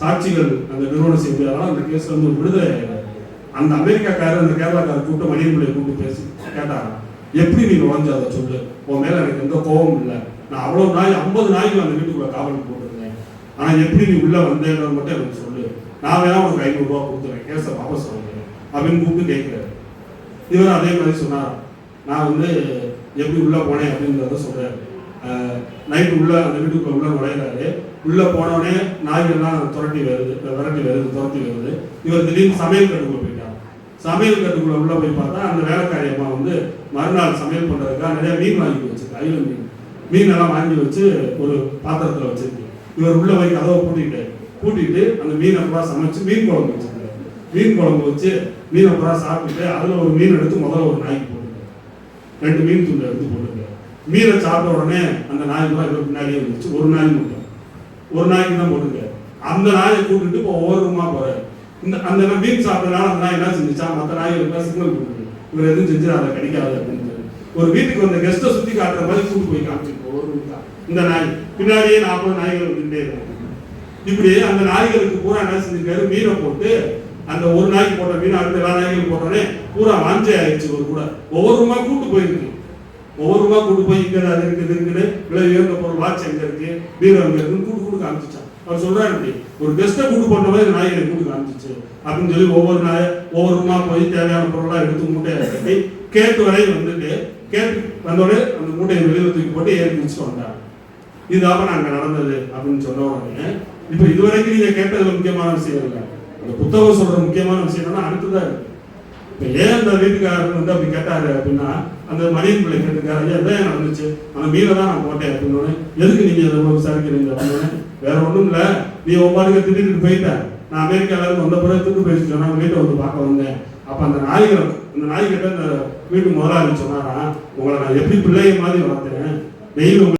சாட்சிகள் அந்த நிறுவனம் செய்ததால அந்த கேஸ்ல வந்து விடுதலை. அந்த அமெரிக்காக்காரர் அந்த கேரளாக்காரர் கூப்பிட்டு மணியன்பிள்ளையை கூப்பிட்டு பேசி கேட்டாராம், எப்படி நீ நுழைஞ்ச அதை சொல்லு, உன் மேல எனக்கு எந்த கோபமும் இல்லை, நான் அவ்வளவு நாய் 50 நாய்க்கு அந்த வீட்டுக்குள்ள காவலுக்கு போட்டிருந்தேன், ஆனா எப்படி நீ உள்ள வந்தேன்னு மட்டும் எனக்கு சொல்லு, நான் வேணா உனக்கு 500 ரூபா கொடுத்துறேன், கேஸை வாபஸ் வாங்குறேன் அப்படின்னு கூப்பிட்டு கேட்கிறாரு. இவர் அதே மாதிரி சொன்னார், நான் வந்து எப்படி உள்ள போனேன் அப்படின்றத சொல்றாரு. நைட்டு உள்ள அந்த வீட்டுக்குள்ள உள்ள நுழையிறாரு. உள்ள போனோடனே நாய்கள்லாம் விரட்டி வருது. இவர் திடீர்னு சமையல் கட்டுக்குள்ள போயிட்டார். சமையல் கட்டுக்குள்ள உள்ள போய் பார்த்தா அந்த வேலைக்காரி அம்மா வந்து மறுநாள் சமையல் பண்றதுக்காக நிறைய மீன் வாங்கி வச்சிருக்கு. ஐல மீன் எல்லாம் வாங்கி வச்சு ஒரு பாத்திரத்துல வச்சிருக்கு. இவர் உள்ள போய் கதவை பூட்டிட்டு அந்த மீனை பூரா சமைச்சு மீன் குழம்பு வச்சிருக்காரு. மீன் குழம்பு வச்சு மீனை பூரா சாப்பிட்டுட்டு அதுல ஒரு மீன் எடுத்து முதல்ல ஒரு நாய்க்கு போட்டுருக்காரு. 2 மீன் துண்டு எடுத்து போட்டுருக்காரு. மீனை சாப்பிட்ட உடனே அந்த நாய் பூரா இவர் பின்னாடியே வந்துச்சு. ஒரு நாய்க்கு தான் போட்டுருக்காரு. அந்த நாயை கூப்பிட்டு இப்போ ஒவ்வொரு ரூமா போறாரு. அந்த மீன் சாப்பிட்டதுனால அந்த நாய் என்ன செஞ்சுச்சா, மற்ற நாய்களுக்கு சிக்னல் கொடுக்குது, இவர் எதுவும் செஞ்சு அதை கடிக்காது அப்படின்னு. ஒரு வீட்டுக்கு வந்த கெஸ்ட்டை சுத்தி காட்டுற மாதிரி கூப்பிட்டு போய் காமிச்சிருக்கோம். ஒரு வீட்டா இந்த நாய் பின்னாடியே 40 நாய்கள் வந்துட்டே இருக்கும். இப்படி அந்த நாய்களுக்கு பூரா என்ன செஞ்சிருக்காரு, மீனை போட்டு அந்த ஒரு நாய்க்கு போட்ட மீன் அடுத்த எல்லா நாய்களும் போட்டோடனே பூரா வாஞ்சை ஆயிடுச்சு. ஒரு கூட ஒவ்வொரு ரூமா கூப்பிட்டு போயிருக்கு. ஒவ்வொரு ரூபா கூட்டு போய் இங்க அது இருக்குன்னு விலை உயர்ந்த பொருள் வாட்ச் எங்க இருக்கு, பீரோ எங்க இருக்குன்னு கூட்டு காமிச்சிச்சான். அவர் சொல்றாரு, இப்படி ஒரு கெஸ்ட்டை கூட்டு போட்ட மாதிரி நாய்களை கூட்டு காமிச்சிச்சு அப்படின்னு சொல்லி ஒவ்வொரு ரூமா போய் தேவையான பொருளா எடுத்து மூட்டையை கட்டி கேட்டு வரை வந்துட்டு கேட்டு வந்தோடனே அந்த மூட்டையை வெளியில தூக்கி போட்டு ஏறி முடிச்சுட்டு வந்தார். இதுதான் நாங்க நடந்தது அப்படின்னு சொன்ன உடனே இப்ப இதுவரைக்கும் நீங்க கேட்டதுல முக்கியமான விஷயம் இல்லை, அந்த புத்தகம் சொல்ற முக்கியமான விஷயம் என்னன்னா அடுத்ததான் இருக்கு. இப்ப ஏன் அந்த வீட்டுக்காரர் வந்து அப்படி கேட்டாரு அப்படின்னா, அந்த மணியன்பிள்ளை கேட்டுக்காரு, ஐயா இதான் நடந்துச்சு, அந்த மீனை தான் நான் போட்டேன் அப்படின்னு. எதுக்கு நீங்க அதை விசாரிக்கிறீங்க அப்படின்னு. வேற ஒண்ணும் இல்ல, நீ ஒவ்வாடுக்க திட்டிட்டு போயிட்டேன், நான் அமெரிக்கால இருந்து வந்த பிறகு திட்டு போயிட்டு சொன்னா வீட்டை வந்து பார்க்க வந்தேன். அப்ப அந்த நாய்கிட்ட அந்த வீட்டு முதலாளி சொன்னாரா, உங்களை நான் எப்படி பிள்ளைய மாதிரி வளர்த்தேன், டெய்லி